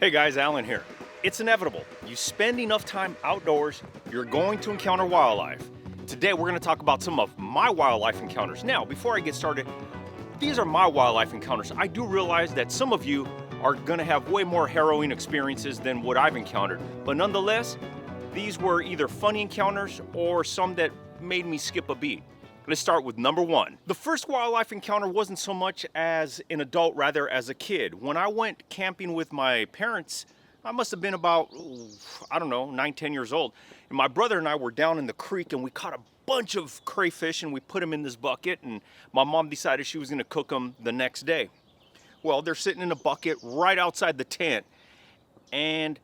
Hey guys, Alan here. It's inevitable. You spend enough time outdoors, you're going to encounter wildlife. Today we're going to talk about some of my wildlife encounters. Now, before I get started, these are my wildlife encounters. I do realize that some of you are going to have way more harrowing experiences than what I've encountered, but nonetheless, these were either funny encounters or some that made me skip a beat. Let's start with number one. The first wildlife encounter wasn't so much as an adult, rather as a kid. When I went camping with my parents, I must have been about, I don't know, 9, 10 years old. And my brother and I were down in the creek and we caught a bunch of crayfish and we put them in this bucket, and my mom decided she was gonna cook them the next day. Well, they're sitting in a bucket right outside the tent. And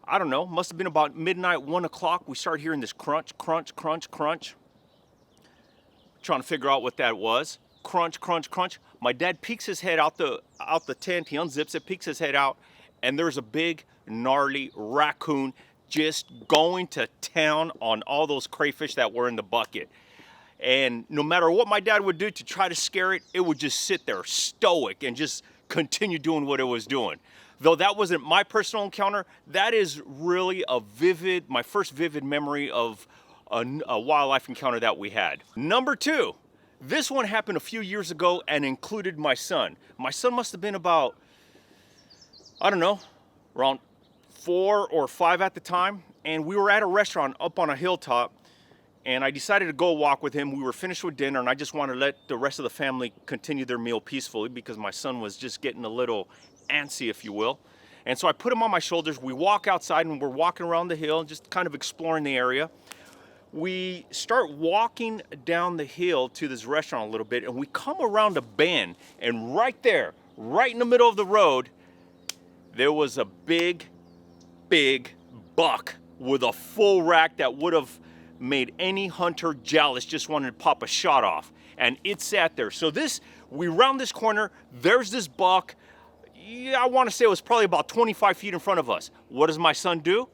I don't know, must have been about midnight, 1 o'clock. We started hearing this crunch, crunch, crunch, crunch. Trying to figure out what that was. Crunch, crunch, crunch. My dad peeks his head out the tent. He unzips it, peeks his head out, and there's a big, gnarly raccoon just going to town on all those crayfish that were in the bucket. And no matter what my dad would do to try to scare it, it would just sit there stoic and just continue doing what it was doing. Though that wasn't my personal encounter, that is really my first vivid memory of a wildlife encounter that we had. Number two, this one happened a few years ago and included my son. My son must have been about, I don't know, around 4 or 5 at the time. And we were at a restaurant up on a hilltop, and I decided to go walk with him. We were finished with dinner and I just wanted to let the rest of the family continue their meal peacefully because my son was just getting a little antsy, if you will. And so I put him on my shoulders. We walk outside and we're walking around the hill, just kind of exploring the area. We start walking down the hill to this restaurant a little bit, and we come around a bend, and right there, right in the middle of the road, there was a big buck with a full rack that would have made any hunter jealous, just wanted to pop a shot off. And it sat there. So we round this corner, there's this buck. Yeah, I want to say it was probably about 25 feet in front of us. What does my son do?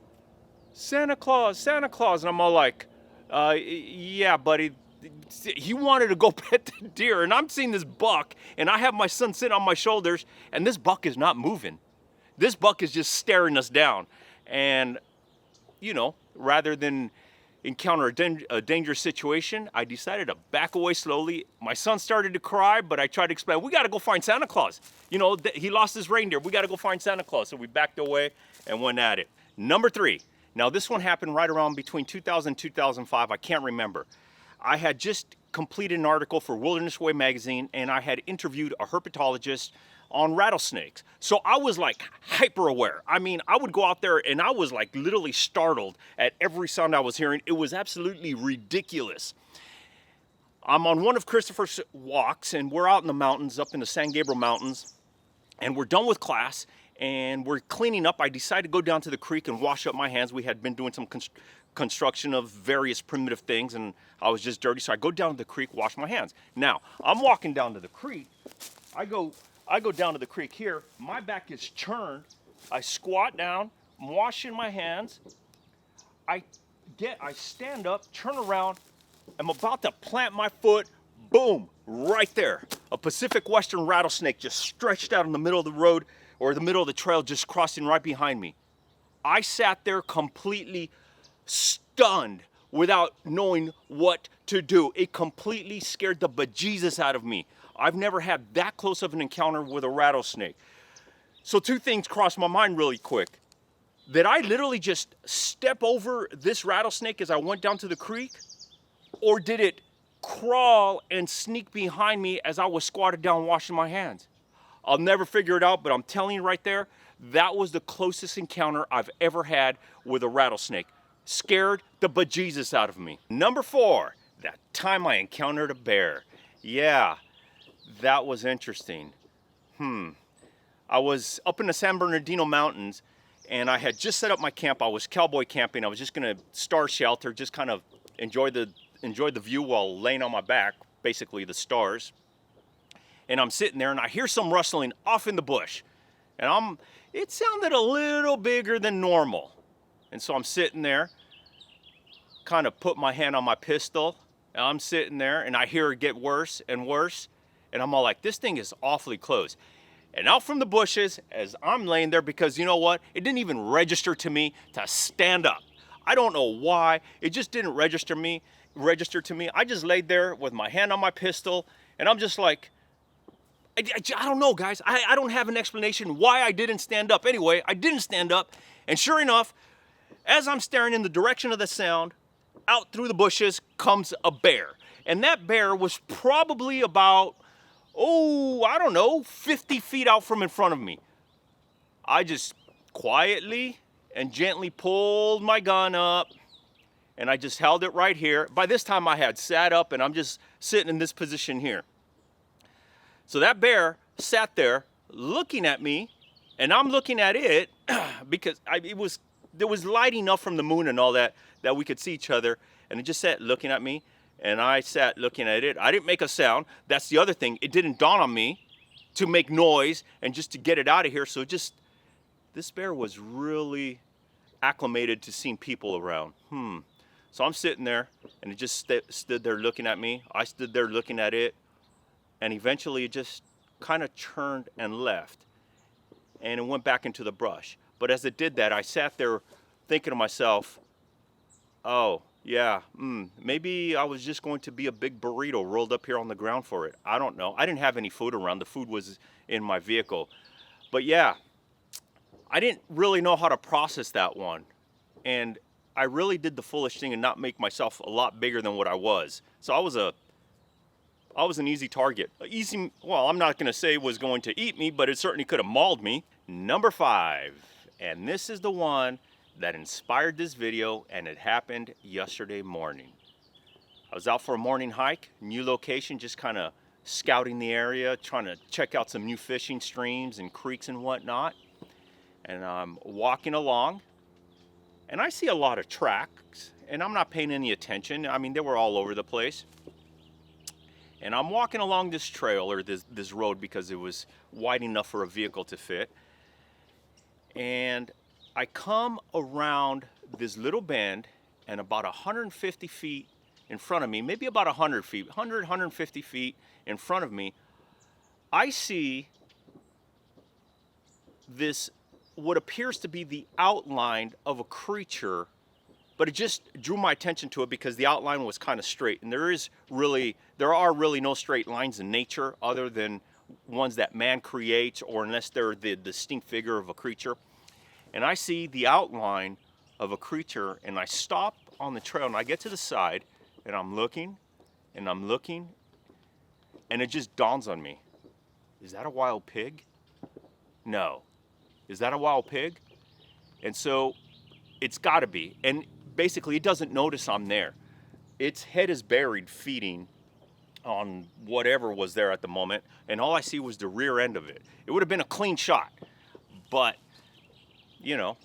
Santa Claus, Santa Claus. And I'm all like, yeah, buddy. He wanted to go pet the deer, and I'm seeing this buck, and I have my son sitting on my shoulders, and this buck is not moving. This buck is just staring us down. And, rather than encounter a dangerous situation, I decided to back away slowly. My son started to cry, but I tried to explain, we got to go find Santa Claus. He lost his reindeer. We got to go find Santa Claus. So we backed away and went at it. Number 3. Now, this one happened right around between 2000 and 2005. I can't remember. I had just completed an article for Wilderness Way magazine, and I had interviewed a herpetologist on rattlesnakes. So I was like hyper aware. I mean, I would go out there and I was like literally startled at every sound I was hearing. It was absolutely ridiculous. I'm on one of Christopher's walks, and we're out in the mountains, up in the San Gabriel Mountains, and we're done with class. And we're cleaning up. I decided to go down to the creek and wash up my hands. We had been doing some construction of various primitive things, and I was just dirty. So I go down to the creek, wash my hands. Now, I'm walking down to the creek. I go down to the creek here. My back is turned. I squat down. I'm washing my hands. I stand up, turn around. I'm about to plant my foot. Boom, right there. A Pacific Western rattlesnake just stretched out in the middle of the road, or the middle of the trail, just crossing right behind me. I sat there completely stunned without knowing what to do. It completely scared the bejesus out of me. I've never had that close of an encounter with a rattlesnake. So 2 things crossed my mind really quick. Did I literally just step over this rattlesnake as I went down to the creek? Or did it crawl and sneak behind me as I was squatted down washing my hands? I'll never figure it out, but I'm telling you right there, that was the closest encounter I've ever had with a rattlesnake. Scared the bejesus out of me. Number 4, that time I encountered a bear. Yeah, that was interesting. I was up in the San Bernardino Mountains, and I had just set up my camp. I was cowboy camping. I was just gonna star shelter, just kind of enjoy the view while laying on my back, basically the stars. And I'm sitting there and I hear some rustling off in the bush. And it sounded a little bigger than normal. And so I'm sitting there, kind of put my hand on my pistol, and I'm sitting there and I hear it get worse and worse. And I'm all like, this thing is awfully close. And out from the bushes, as I'm laying there, because you know what? It didn't even register to me to stand up. I don't know why. It just didn't register to me. I just laid there with my hand on my pistol, and I'm just like, I don't know, guys. I don't have an explanation why I didn't stand up. Anyway, I didn't stand up, and sure enough, as I'm staring in the direction of the sound, out through the bushes comes a bear. And that bear was probably about, I don't know, 50 feet out from in front of me. I just quietly and gently pulled my gun up, and I just held it right here. By this time I had sat up, and I'm just sitting in this position here. So that bear sat there looking at me, and I'm looking at it because there was light enough from the moon and all that we could see each other, and it just sat looking at me, and I sat looking at it. I didn't make a sound. That's the other thing. It didn't dawn on me to make noise and just to get it out of here. So this bear was really acclimated to seeing people around. So I'm sitting there, and it just stood there looking at me. I stood there looking at it, and eventually it just kind of turned and left, and it went back into the brush. But as it did that, I sat there thinking to myself, oh, yeah, maybe I was just going to be a big burrito rolled up here on the ground for it. I don't know. I didn't have any food around. The food was in my vehicle. But yeah, I didn't really know how to process that one. And I really did the foolish thing and not make myself a lot bigger than what I was. So I was an easy target. Well, I'm not going to say it was going to eat me, but it certainly could have mauled me. Number 5, and this is the one that inspired this video, and it happened yesterday morning. I was out for a morning hike, new location, just kind of scouting the area, trying to check out some new fishing streams and creeks and whatnot. And I'm walking along, and I see a lot of tracks, and I'm not paying any attention. I mean, they were all over the place. And I'm walking along this trail, or this road, because it was wide enough for a vehicle to fit. And I come around this little bend, and about 150 feet in front of me, maybe about 100 feet, 150 feet in front of me, I see this, what appears to be the outline of a creature, but it just drew my attention to it because the outline was kind of straight. And there are really no straight lines in nature other than ones that man creates, or unless they're the distinct figure of a creature. And I see the outline of a creature, and I stop on the trail, and I get to the side, and I'm looking, and it just dawns on me. Is that a wild pig? No. Is that a wild pig? And so it's got to be. And basically, it doesn't notice I'm there. Its head is buried feeding on whatever was there at the moment, and all I see was the rear end of it. It would have been a clean shot, but you know,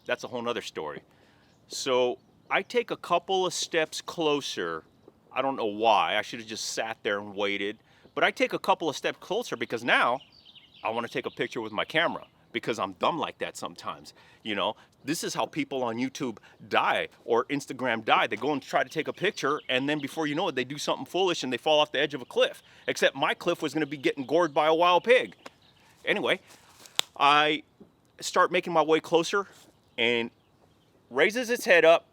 that's a whole nother story. So I take a couple of steps closer. I don't know why. I should have just sat there and waited. But I take a couple of steps closer because now I want to take a picture with my camera, because I'm dumb like that sometimes. You know, this is how people on YouTube die or Instagram die. They go and try to take a picture, and then before you know it, they do something foolish and they fall off the edge of a cliff. Except my cliff was going to be getting gored by a wild pig. Anyway, I start making my way closer, and raises its head up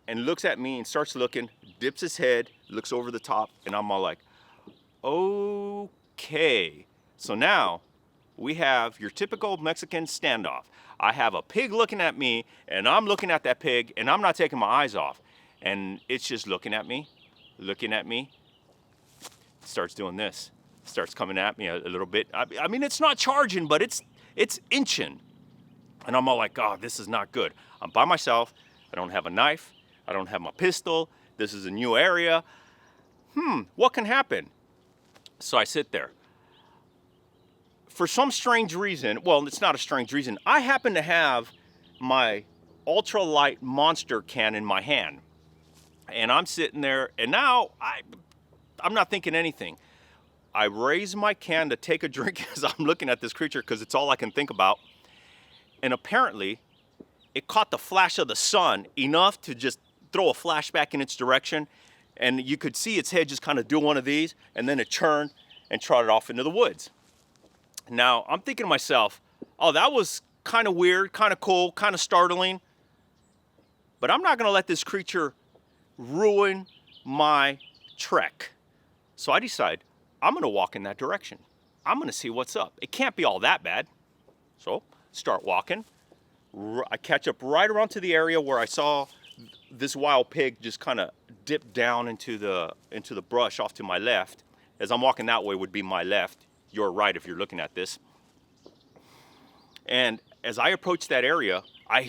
and looks at me and starts looking, dips his head, looks over the top, and I'm all like, okay. So now we have your typical Mexican standoff. I have a pig looking at me, and I'm looking at that pig, and I'm not taking my eyes off. And it's just looking at me. It starts doing this. Starts coming at me a little bit. I mean, it's not charging, but it's inching. And I'm all like, oh, this is not good. I'm by myself. I don't have a knife. I don't have my pistol. This is a new area. What can happen? So I sit there. For some strange reason, well, it's not a strange reason, I happen to have my ultralight monster can in my hand. And I'm sitting there, and now I'm not thinking anything. I raise my can to take a drink as I'm looking at this creature, because it's all I can think about. And apparently, it caught the flash of the sun enough to just throw a flashback in its direction. And you could see its head just kind of do one of these, and then it turned and trotted off into the woods. Now, I'm thinking to myself, oh, that was kind of weird, kind of cool, kind of startling. But I'm not going to let this creature ruin my trek. So I decide I'm going to walk in that direction. I'm going to see what's up. It can't be all that bad. So start walking. I catch up right around to the area where I saw this wild pig just kind of dip down into the brush off to my left. As I'm walking that way would be my left. Your right if you're looking at this. And as I approach that area, I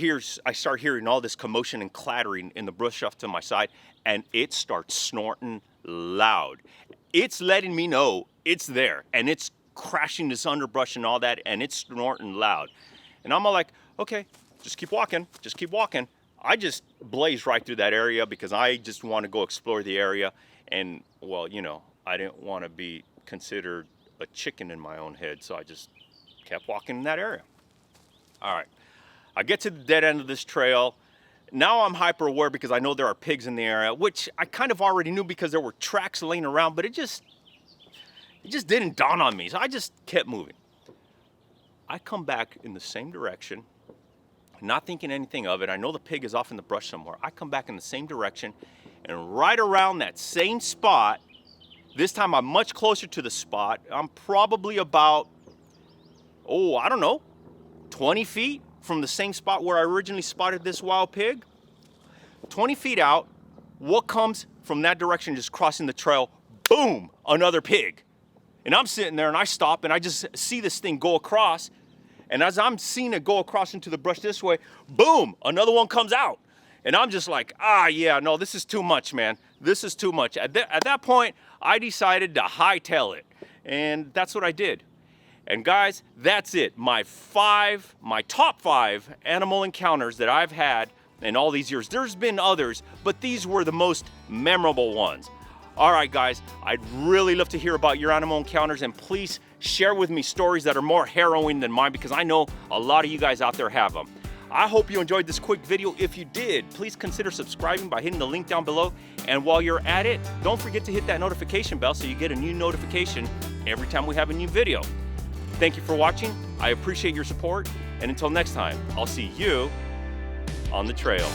start hearing all this commotion and clattering in the brush off to my side, and it starts snorting loud. It's letting me know it's there, and it's crashing this underbrush and all that, and it's snorting loud. And I'm all like, okay, just keep walking, just keep walking. I just blazed right through that area because I just want to go explore the area. And, well, you know, I didn't want to be considered a chicken in my own head, so I just kept walking in that area. All right, I get to the dead end of this trail. Now I'm hyper aware because I know there are pigs in the area, which I kind of already knew because there were tracks laying around, but it just didn't dawn on me, so I just kept moving. I come back in the same direction, not thinking anything of it. I know the pig is off in the brush somewhere. I come back in the same direction, and right around that same spot, this time I'm much closer to the spot. I'm probably about, I don't know, 20 feet from the same spot where I originally spotted this wild pig. 20 feet out, what comes from that direction just crossing the trail? Boom, another pig. And I'm sitting there and I stop and I just see this thing go across. And as I'm seeing it go across into the brush this way, boom, another one comes out. And I'm just like, yeah, no, this is too much, man. This is too much. At that point, I decided to hightail it. And that's what I did. And guys, that's it. My top 5 animal encounters that I've had in all these years. There's been others, but these were the most memorable ones. All right, guys, I'd really love to hear about your animal encounters, and please share with me stories that are more harrowing than mine because I know a lot of you guys out there have them. I hope you enjoyed this quick video. If you did, please consider subscribing by hitting the link down below. And while you're at it, don't forget to hit that notification bell so you get a new notification every time we have a new video. Thank you for watching. I appreciate your support. And until next time, I'll see you on the trail.